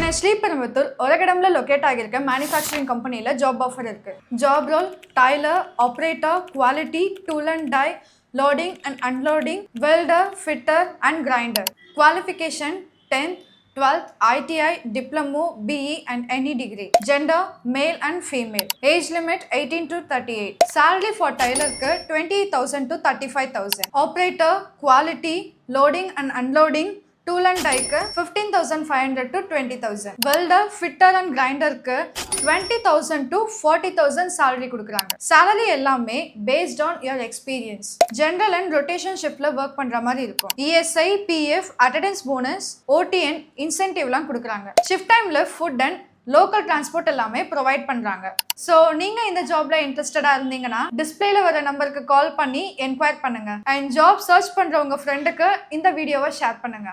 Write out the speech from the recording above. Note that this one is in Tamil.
சென்னை ஸ்ரீபெரும்புத்தூர் ஒரகடம்ல லொக்கேட் ஆகியிருக்க மேனுஃபேக்சரிங் கம்பெனியில் ஜாப் ஆஃபர் இருக்கு. Job role tailor, operator, quality, tool and die, loading and unloading, welder, fitter and grinder. Qualification 10th, 12th, ITI, Diploma, BE and any degree. Gender male and female. Age limit 18 to 38. Salary for tailor 20,000 to 35,000. Operator, quality, loading and unloading, tool and die 15,500 to 20,000. Welder, fitter and grinder 20,000 to 40,000 salary கொடுக்குறாங்க. salary எல்லாமே based on your experience. general and rotation shiftல work பண்ற மாதிரி இருக்கும். ESI, PF, attendance bonus, OTN, incentive-லாம் கொடுக்குறாங்க. shift timeல food and local transport எல்லாமே ப்ரொவைட் பண்றாங்க. ஸோ நீங்க இந்த ஜாப்ல இன்ட்ரெஸ்டடா இருந்தீங்கன்னா டிஸ்பிளேல வர நம்பருக்கு கால் பண்ணி என்கொயர் பண்ணுங்க. அண்ட் ஜாப் சர்ச் பண்ற உங்க ஃப்ரெண்டுக்கு இந்த வீடியோவை ஷேர் பண்ணுங்க.